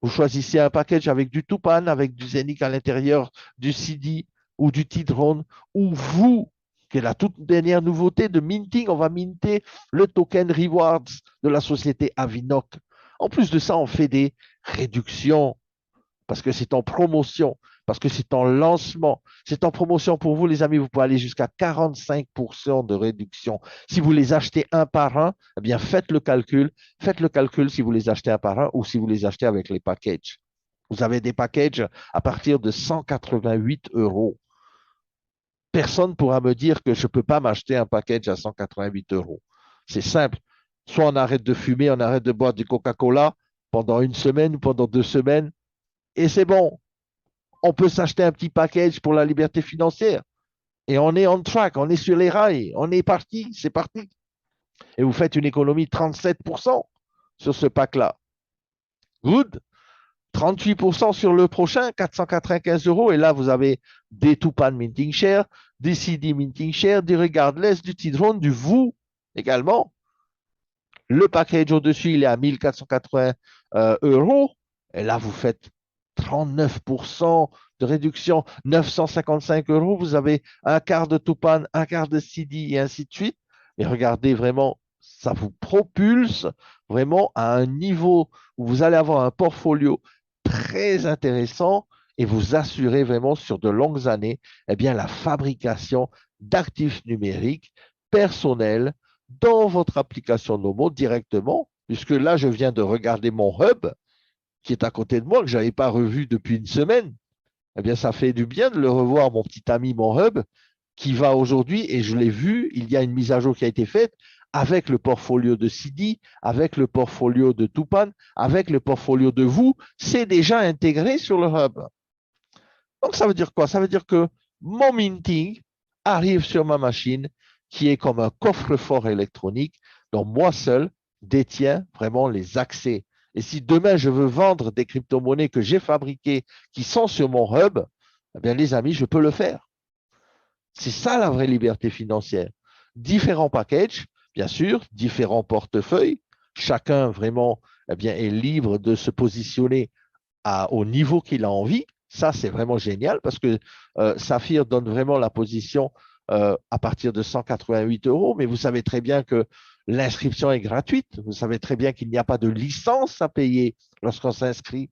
Vous choisissez un package avec du Tupan, avec du Zenic à l'intérieur, du CD ou du T-Drone, ou vous, qui est la toute dernière nouveauté de minting, on va minter le token Rewards de la société Avinoc. En plus de ça, on fait des réductions parce que c'est en promotion, parce que c'est en lancement. C'est en promotion pour vous, les amis. Vous pouvez aller jusqu'à 45% de réduction. Si vous les achetez un par un, eh bien, faites le calcul. Faites le calcul si vous les achetez un par un ou si vous les achetez avec les packages. Vous avez des packages à partir de 188 euros. Personne ne pourra me dire que je ne peux pas m'acheter un package à 188 euros. C'est simple. Soit on arrête de fumer, on arrête de boire du Coca-Cola pendant une semaine ou pendant 2 semaines, et c'est bon. On peut s'acheter un petit package pour la liberté financière. Et on est on track, on est sur les rails, on est parti, c'est parti. Et vous faites une économie de 37% sur ce pack-là. Good. 38% sur le prochain, 495 euros. Et là, vous avez des Tupan Minting Share, des CD Minting Share, du Regardless, du T-Drone, du VOO également. Le package au-dessus, il est à 1480 euros. Et là, vous faites 39% de réduction, 955 euros. Vous avez un quart de Tupan, un quart de CD et ainsi de suite. Et regardez vraiment, ça vous propulse vraiment à un niveau où vous allez avoir un portfolio très intéressant et vous assurer vraiment sur de longues années eh bien, la fabrication d'actifs numériques personnels dans votre application Nomo directement, puisque là, je viens de regarder mon hub qui est à côté de moi, que je n'avais pas revu depuis une semaine. Eh bien, ça fait du bien de le revoir, mon petit ami, mon hub, qui va aujourd'hui, et je l'ai vu, il y a une mise à jour qui a été faite avec le portfolio de CD, avec le portfolio de Tupan, avec le portfolio de vous, c'est déjà intégré sur le hub. Donc, ça veut dire quoi? Ça veut dire que mon minting arrive sur ma machine qui est comme un coffre-fort électronique dont moi seul détiens vraiment les accès. Et si demain je veux vendre des crypto-monnaies que j'ai fabriquées qui sont sur mon hub, eh bien les amis, je peux le faire. C'est ça la vraie liberté financière. Différents packages, bien sûr, différents portefeuilles. Chacun vraiment eh bien, est libre de se positionner au niveau qu'il a envie. Ça, c'est vraiment génial parce que Saphir donne vraiment la position à partir de 188 euros, mais vous savez très bien que l'inscription est gratuite. Vous savez très bien qu'il n'y a pas de licence à payer lorsqu'on s'inscrit.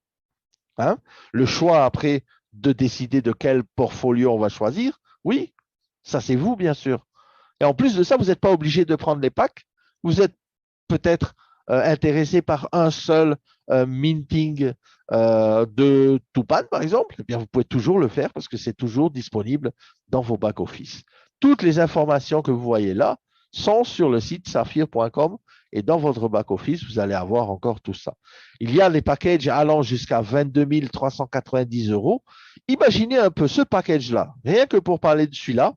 Hein. Le choix après de décider de quel portfolio on va choisir, oui, ça c'est vous, bien sûr. Et en plus de ça, vous n'êtes pas obligé de prendre les packs. Vous êtes peut-être intéressé par un seul minting de Tupan, par exemple, eh bien, vous pouvez toujours le faire parce que c'est toujours disponible dans vos back-office. Toutes les informations que vous voyez là sont sur le site saphir.com et dans votre back-office, vous allez avoir encore tout ça. Il y a les packages allant jusqu'à 22 390 euros. Imaginez un peu ce package-là, rien que pour parler de celui-là,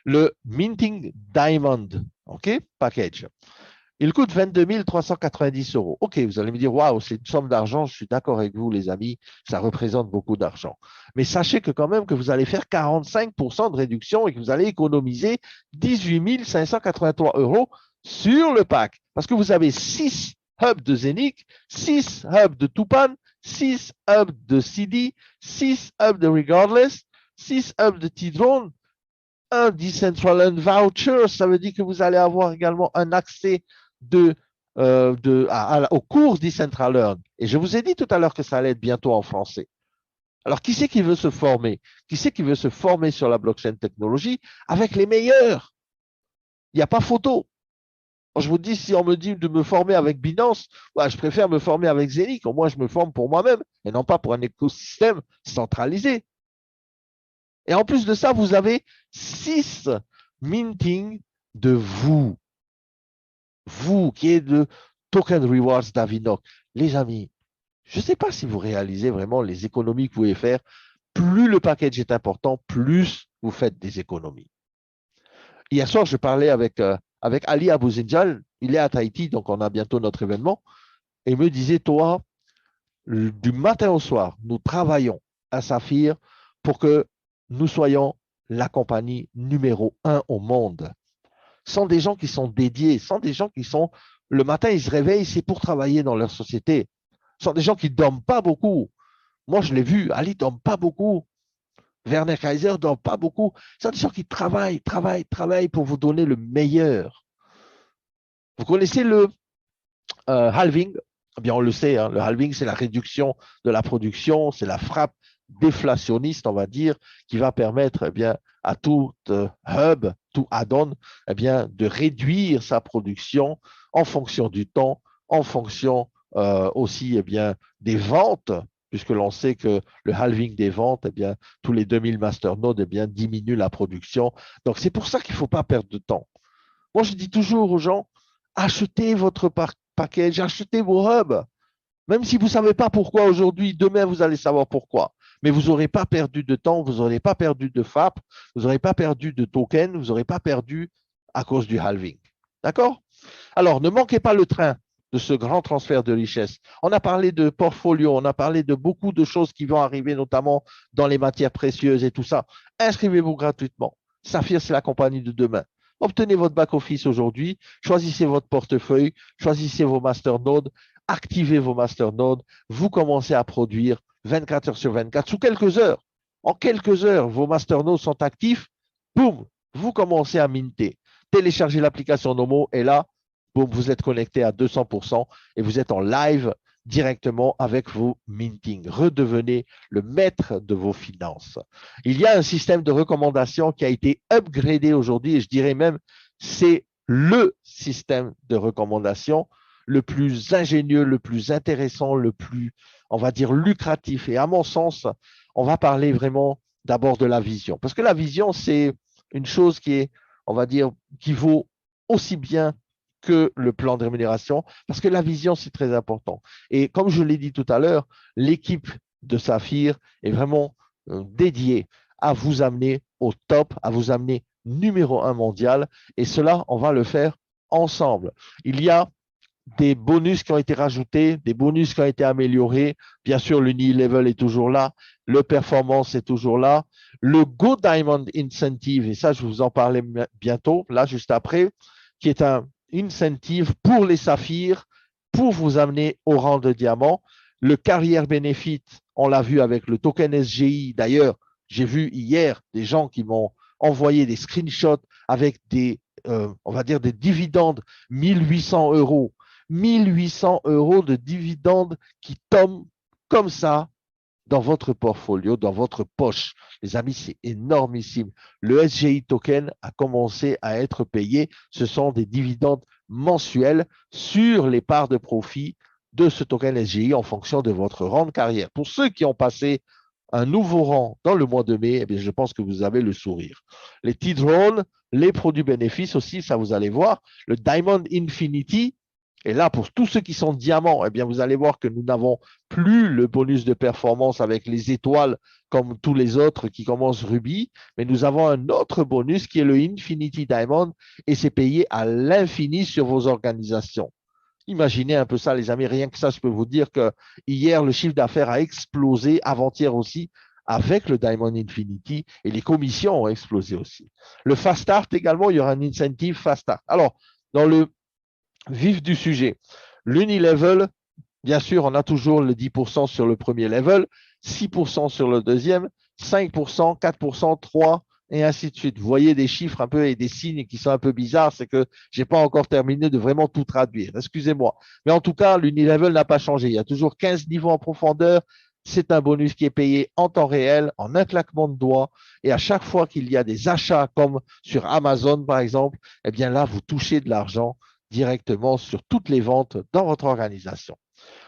le Minting Diamond, OK, package. Il coûte 22 390 euros. OK, vous allez me dire, waouh, c'est une somme d'argent. Je suis d'accord avec vous, les amis, ça représente beaucoup d'argent. Mais sachez que quand même que vous allez faire 45% de réduction et que vous allez économiser 18 583 euros sur le pack. Parce que vous avez 6 hubs de Zenic, 6 hubs de Tupan, 6 hubs de CD, 6 hubs de Regardless, 6 hubs de T-Drone, un Decentraland Voucher. Ça veut dire que vous allez avoir également un accès aux cours Decentraland. Et je vous ai dit tout à l'heure que ça allait être bientôt en français. Alors, qui c'est qui veut se former? Qui c'est qui veut se former sur la blockchain technologie avec les meilleurs? Il n'y a pas photo. Je vous dis, si on me dit de me former avec Binance, je préfère me former avec Zenic. Au moins, je me forme pour moi-même et non pas pour un écosystème centralisé. Et en plus de ça, vous avez 6 minting de vous. Vous qui êtes le Token Rewards d'Avinoc. Les amis, je ne sais pas si vous réalisez vraiment les économies que vous pouvez faire. Plus le package est important, plus vous faites des économies. Hier soir, je parlais avec Ali Abouzinjal. Il est à Tahiti, donc on a bientôt notre événement. Et il me disait, toi, du matin au soir, nous travaillons à Saphir pour que nous soyons la compagnie numéro 1 au monde. sont des gens qui sont dédiés, sont des gens qui sont, le matin, ils se réveillent, c'est pour travailler dans leur société. Ce sont des gens qui ne dorment pas beaucoup. Moi, je l'ai vu, Ali ne dort pas beaucoup. Werner Kaiser ne dort pas beaucoup. Ce sont des gens qui travaillent, travaillent, travaillent pour vous donner le meilleur. Vous connaissez le halving? Eh bien, on le sait, hein, le halving, c'est la réduction de la production, c'est la frappe déflationniste, on va dire, qui va permettre eh bien, à tout hub, tout add-on, eh bien, de réduire sa production en fonction du temps, en fonction aussi eh bien, des ventes, puisque l'on sait que le halving des ventes, eh bien, tous les 2000 masternodes eh bien, diminue la production. Donc, c'est pour ça qu'il ne faut pas perdre de temps. Moi, je dis toujours aux gens, achetez votre package, achetez vos hubs. Même si vous ne savez pas pourquoi aujourd'hui, demain, vous allez savoir pourquoi. Mais vous n'aurez pas perdu de temps, vous n'aurez pas perdu de FAP, vous n'aurez pas perdu de token, vous n'aurez pas perdu à cause du halving. D'accord? Alors, ne manquez pas le train de ce grand transfert de richesse. On a parlé de portfolio, on a parlé de beaucoup de choses qui vont arriver, notamment dans les matières précieuses et tout ça. Inscrivez-vous gratuitement. Saphir, c'est la compagnie de demain. Obtenez votre back-office aujourd'hui, choisissez votre portefeuille, choisissez vos masternodes, activez vos masternodes, vous commencez à produire 24 heures sur 24, sous quelques heures. En quelques heures, vos masternodes sont actifs, boum, vous commencez à minter. Téléchargez l'application Nomo et là, boum, vous êtes connecté à 200% et vous êtes en live directement avec vos mintings. Redevenez le maître de vos finances. Il y a un système de recommandation qui a été upgradé aujourd'hui et je dirais même c'est le système de recommandation le plus ingénieux, le plus intéressant, le plus, on va dire, lucratif. Et à mon sens, on va parler vraiment d'abord de la vision. Parce que la vision, c'est une chose qui est, on va dire, qui vaut aussi bien que le plan de rémunération, parce que la vision, c'est très important. Et comme je l'ai dit tout à l'heure, l'équipe de Saphir est vraiment dédiée à vous amener au top, à vous amener numéro un mondial. Et cela, on va le faire ensemble. Il y a des bonus qui ont été rajoutés, des bonus qui ont été améliorés. Bien sûr, l'Uni-Level est toujours là, le Performance est toujours là, le Go Diamond Incentive, et ça, je vous en parlais bientôt, là, juste après, qui est un incentive pour les saphirs, pour vous amener au rang de diamant. Le Carrière Benefit, on l'a vu avec le token SGI. D'ailleurs, j'ai vu hier des gens qui m'ont envoyé des screenshots avec des, on va dire, des dividendes 1800 euros. 1800 euros de dividendes qui tombent comme ça dans votre portfolio, dans votre poche. Les amis, c'est énormissime. Le SGI token a commencé à être payé. Ce sont des dividendes mensuels sur les parts de profit de ce token SGI en fonction de votre rang de carrière. Pour ceux qui ont passé un nouveau rang dans le mois de mai, eh bien, je pense que vous avez le sourire. Les T-Drones, les produits bénéfices aussi, ça vous allez voir. Le Diamond Infinity, et là, pour tous ceux qui sont diamants, eh bien, vous allez voir que nous n'avons plus le bonus de performance avec les étoiles comme tous les autres qui commencent rubis, mais nous avons un autre bonus qui est le Infinity Diamond et c'est payé à l'infini sur vos organisations. Imaginez un peu ça, les amis. Rien que ça, je peux vous dire que hier, le chiffre d'affaires a explosé, avant-hier aussi, avec le Diamond Infinity et les commissions ont explosé aussi. Le Fast Start également, il y aura un incentive Fast Start. Alors, dans le vif du sujet. L'Unilevel, bien sûr, on a toujours le 10% sur le premier level, 6% sur le deuxième, 5%, 4%, 3%, et ainsi de suite. Vous voyez des chiffres un peu et des signes qui sont un peu bizarres, c'est que je n'ai pas encore terminé de vraiment tout traduire. Excusez-moi. Mais en tout cas, l'Unilevel n'a pas changé. Il y a toujours 15 niveaux en profondeur. C'est un bonus qui est payé en temps réel, en un claquement de doigts. Et à chaque fois qu'il y a des achats, comme sur Amazon, par exemple, eh bien là, vous touchez de l'argent directement sur toutes les ventes dans votre organisation.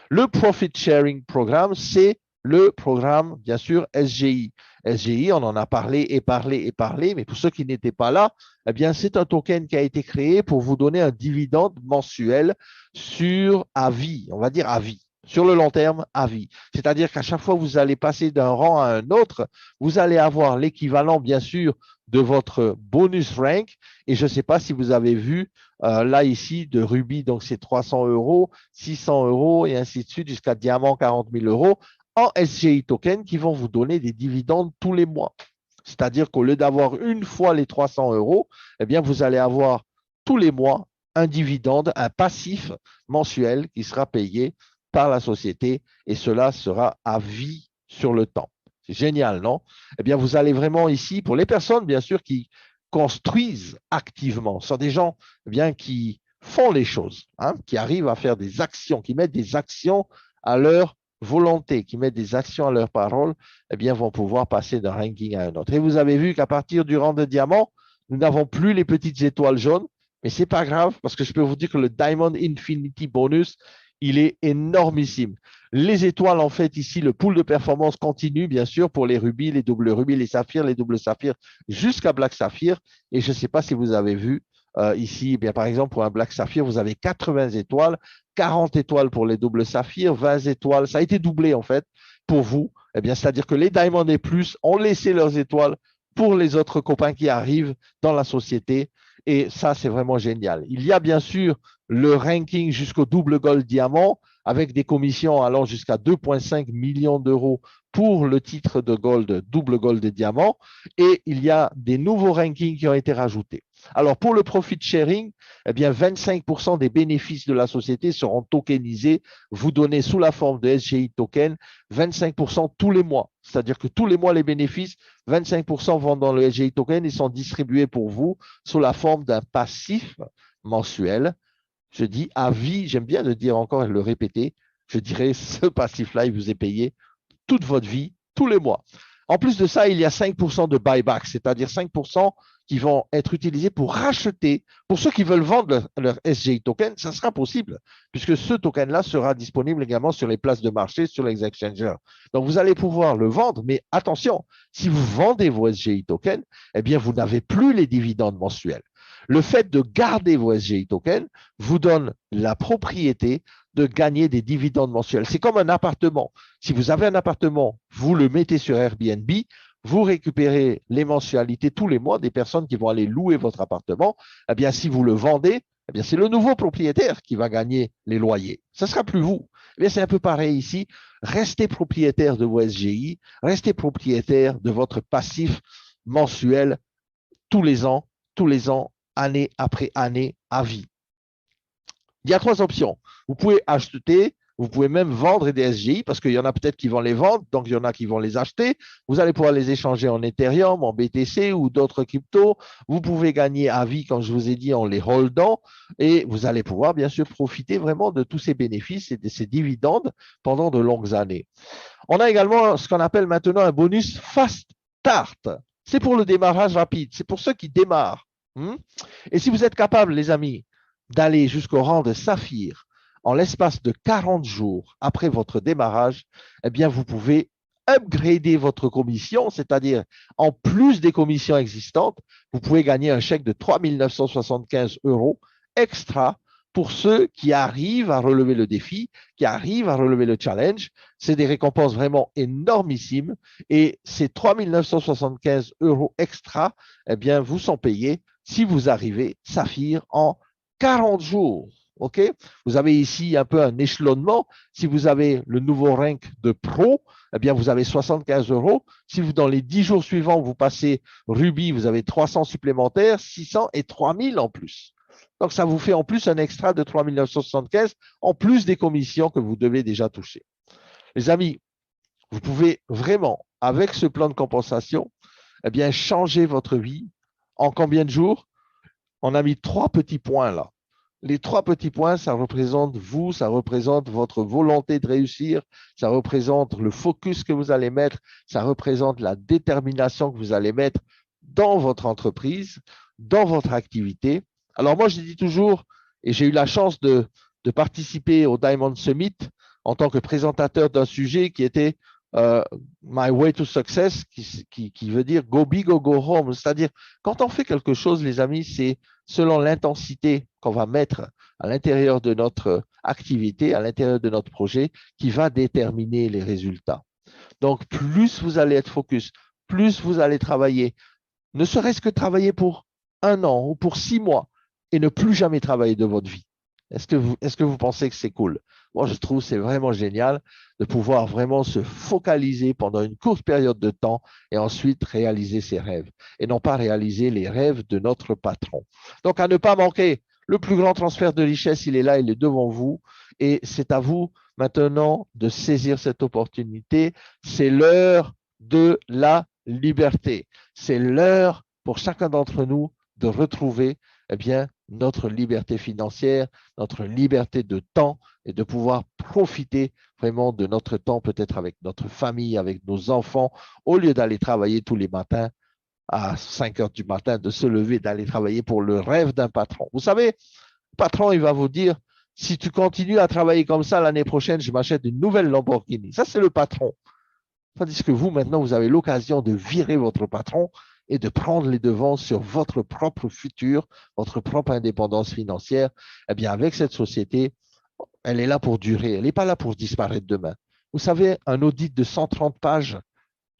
Le Profit Sharing Programme, c'est le programme, bien sûr, SGI. SGI, on en a parlé et parlé et parlé, mais pour ceux qui n'étaient pas là, eh bien, c'est un token qui a été créé pour vous donner un dividende mensuel sur à vie, on va dire à vie. Sur le long terme, à vie. C'est-à-dire qu'à chaque fois que vous allez passer d'un rang à un autre, vous allez avoir l'équivalent, bien sûr, de votre bonus rank. Et je ne sais pas si vous avez vu là ici de rubis, donc c'est 300 euros, 600 euros et ainsi de suite jusqu'à diamant 40 000 euros en SGI token qui vont vous donner des dividendes tous les mois. C'est-à-dire qu'au lieu d'avoir une fois les 300 euros, eh bien, vous allez avoir tous les mois un dividende, un passif mensuel qui sera payé par la société et cela sera à vie sur le temps. C'est génial, non? Eh bien, vous allez vraiment ici, pour les personnes, bien sûr, qui construisent activement, ce sont des gens eh bien, qui font les choses, hein, qui arrivent à faire des actions, qui mettent des actions à leur volonté, qui mettent des actions à leur parole, eh bien, vont pouvoir passer d'un ranking à un autre. Et vous avez vu qu'à partir du rang de diamant, nous n'avons plus les petites étoiles jaunes, mais ce n'est pas grave parce que je peux vous dire que le Diamond Infinity Bonus, il est énormissime. Les étoiles, en fait, ici, le pool de performance continue, bien sûr, pour les rubis, les doubles rubis, les saphirs, les doubles saphirs, jusqu'à Black Saphir. Et je ne sais pas si vous avez vu ici, eh bien, par exemple, pour un Black Saphir, vous avez 80 étoiles, 40 étoiles pour les doubles saphirs, 20 étoiles. Ça a été doublé, en fait, pour vous. Eh bien, c'est-à-dire que les Diamond et plus ont laissé leurs étoiles pour les autres copains qui arrivent dans la société. Et ça, c'est vraiment génial. Il y a bien sûr le ranking jusqu'au double gold diamant avec des commissions allant jusqu'à 2,5 millions d'euros pour le titre de gold, double gold et diamant. Et il y a des nouveaux rankings qui ont été rajoutés. Alors, pour le profit sharing, eh bien, 25% des bénéfices de la société seront tokenisés, vous donnez sous la forme de SGI token, 25% tous les mois. C'est-à-dire que tous les mois, les bénéfices, 25% vont dans le SGI token et sont distribués pour vous sous la forme d'un passif mensuel. Je dis à vie, j'aime bien le dire encore et le répéter, je dirais ce passif-là, il vous est payé toute votre vie, tous les mois. En plus de ça, il y a 5% de buyback, c'est-à-dire 5% qui vont être utilisés pour racheter. Pour ceux qui veulent vendre leur SGI token, ça sera possible, puisque ce token-là sera disponible également sur les places de marché, sur les exchangers. Donc, vous allez pouvoir le vendre, mais attention, si vous vendez vos SGI tokens, eh bien, vous n'avez plus les dividendes mensuels. Le fait de garder vos SGI tokens vous donne la propriété de gagner des dividendes mensuels. C'est comme un appartement. Si vous avez un appartement, vous le mettez sur Airbnb, vous récupérez les mensualités tous les mois des personnes qui vont aller louer votre appartement. Eh bien, si vous le vendez, eh bien, c'est le nouveau propriétaire qui va gagner les loyers. Ce ne sera plus vous. Eh bien, c'est un peu pareil ici. Restez propriétaire de vos SGI, restez propriétaire de votre passif mensuel tous les ans, année après année, à vie. Il y a 3 options. Vous pouvez acheter, vous pouvez même vendre des SGI parce qu'il y en a peut-être qui vont les vendre, donc il y en a qui vont les acheter. Vous allez pouvoir les échanger en Ethereum, en BTC ou d'autres cryptos. Vous pouvez gagner à vie, comme je vous ai dit, en les holdant et vous allez pouvoir bien sûr profiter vraiment de tous ces bénéfices et de ces dividendes pendant de longues années. On a également ce qu'on appelle maintenant un bonus Fast Start. C'est pour le démarrage rapide, c'est pour ceux qui démarrent. Et si vous êtes capable, les amis, d'aller jusqu'au rang de saphir en l'espace de 40 jours après votre démarrage, eh bien, vous pouvez upgrader votre commission, c'est-à-dire en plus des commissions existantes, vous pouvez gagner un chèque de 3 975 € extra pour ceux qui arrivent à relever le défi, qui arrivent à relever le challenge. C'est des récompenses vraiment énormissimes et ces 3 975 € extra, eh bien, vous sont payés si vous arrivez saphir en 40 jours. OK? Vous avez ici un peu un échelonnement. Si vous avez le nouveau rank de pro, eh bien, vous avez 75 €. Si vous, dans les 10 jours suivants, vous passez Ruby, vous avez 300 supplémentaires, 600 et 3000 en plus. Donc, ça vous fait en plus un extra de 3 975 en plus des commissions que vous devez déjà toucher. Les amis, vous pouvez vraiment, avec ce plan de compensation, eh bien, changer votre vie en combien de jours? On a mis 3 petits points là. Les 3 petits points, ça représente vous, ça représente votre volonté de réussir, ça représente le focus que vous allez mettre, ça représente la détermination que vous allez mettre dans votre entreprise, dans votre activité. Alors moi, je dis toujours, et j'ai eu la chance de participer au Diamond Summit en tant que présentateur d'un sujet qui était My Way to Success, qui veut dire Go big or go home. C'est-à-dire, quand on fait quelque chose, les amis, c'est selon l'intensité qu'on va mettre à l'intérieur de notre activité, à l'intérieur de notre projet, qui va déterminer les résultats. Donc, plus vous allez être focus, plus vous allez travailler, ne serait-ce que travailler pour 1 an ou pour 6 mois et ne plus jamais travailler de votre vie. Est-ce que vous pensez que c'est cool? Moi, je trouve que c'est vraiment génial de pouvoir vraiment se focaliser pendant une courte période de temps et ensuite réaliser ses rêves et non pas réaliser les rêves de notre patron. Donc, à ne pas manquer, le plus grand transfert de richesse, il est là, il est devant vous et c'est à vous maintenant de saisir cette opportunité. C'est l'heure de la liberté. C'est l'heure pour chacun d'entre nous de retrouver eh bien, notre liberté financière, notre liberté de temps et de pouvoir profiter vraiment de notre temps, peut-être avec notre famille, avec nos enfants, au lieu d'aller travailler tous les matins à 5 heures du matin, de se lever, d'aller travailler pour le rêve d'un patron. Vous savez, le patron, il va vous dire, si tu continues à travailler comme ça l'année prochaine, je m'achète une nouvelle Lamborghini. Ça, c'est le patron. Tandis que vous, maintenant, vous avez l'occasion de virer votre patron et de prendre les devants sur votre propre futur, votre propre indépendance financière. Eh bien, avec cette société, elle est là pour durer. Elle n'est pas là pour disparaître demain. Vous savez, un audit de 130 pages,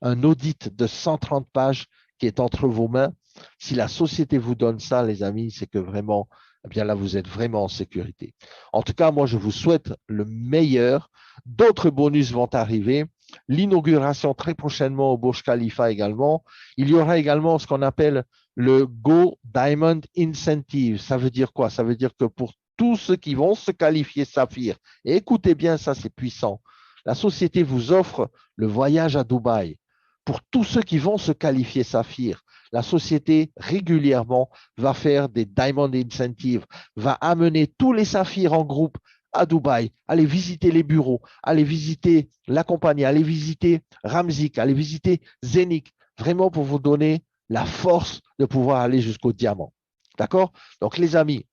un audit de 130 pages qui est entre vos mains, si la société vous donne ça, les amis, c'est que vraiment, eh bien là, vous êtes vraiment en sécurité. En tout cas, moi, je vous souhaite le meilleur. D'autres bonus vont arriver. L'inauguration très prochainement au Burj Khalifa également. Il y aura également ce qu'on appelle le Go Diamond Incentive. Ça veut dire quoi? Ça veut dire que pour tous ceux qui vont se qualifier Saphir, et écoutez bien, ça c'est puissant, la société vous offre le voyage à Dubaï. Pour tous ceux qui vont se qualifier Saphir, la société régulièrement va faire des Diamond Incentives, va amener tous les Saphirs en groupe à Dubaï, aller visiter les bureaux, aller visiter la compagnie, aller visiter Ramzik, aller visiter Zénith, vraiment pour vous donner la force de pouvoir aller jusqu'au diamant. D'accord? Donc, les amis,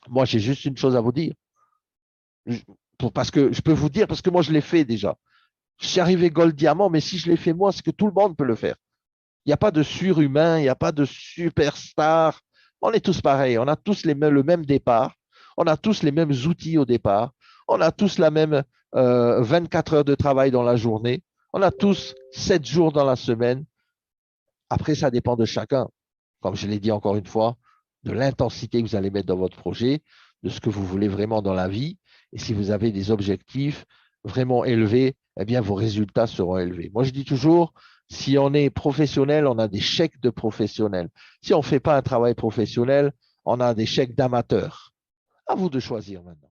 moi, j'ai juste une chose à vous dire. Parce que je peux vous dire, parce que moi, je l'ai fait déjà. Je suis arrivé Gold Diamant, mais si je l'ai fait moi, c'est que tout le monde peut le faire. Il n'y a pas de surhumain, il n'y a pas de superstar. On est tous pareils. On a tous le même départ. On a tous les mêmes outils au départ. On a tous la même 24 heures de travail dans la journée. On a tous 7 jours dans la semaine. Après, ça dépend de chacun. Comme je l'ai dit encore une fois, de l'intensité que vous allez mettre dans votre projet, de ce que vous voulez vraiment dans la vie. Et si vous avez des objectifs vraiment élevés, eh bien, vos résultats seront élevés. Moi, je dis toujours, si on est professionnel, on a des chèques de professionnels. Si on ne fait pas un travail professionnel, on a des chèques d'amateurs. À vous de choisir maintenant.